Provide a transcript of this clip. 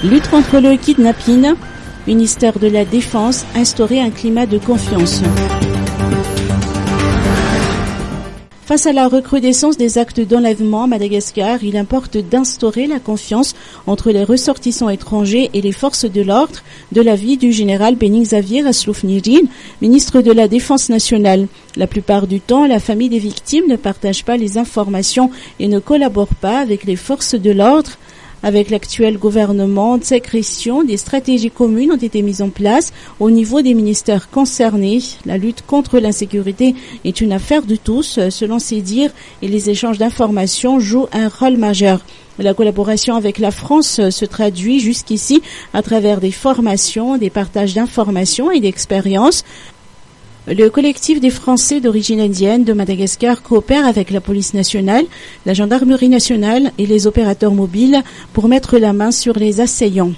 Lutte contre le kidnapping. Ministère de la Défense, instaurer un climat de confiance. Face à la recrudescence des actes d'enlèvement à Madagascar, il importe d'instaurer la confiance entre les ressortissants étrangers et les forces de l'ordre, de l'avis du général Bening Xavier Asloufnirin, ministre de la Défense nationale. La plupart du temps, la famille des victimes ne partage pas les informations et ne collabore pas avec les forces de l'ordre. Avec l'actuel gouvernement de sécrétion, des stratégies communes ont été mises en place au niveau des ministères concernés. La lutte contre l'insécurité est une affaire de tous, selon ses dires, et les échanges d'informations jouent un rôle majeur. La collaboration avec la France se traduit jusqu'ici à travers des formations, des partages d'informations et d'expériences. Le collectif des Français d'origine indienne de Madagascar coopère avec la police nationale, la gendarmerie nationale et les opérateurs mobiles pour mettre la main sur les assaillants.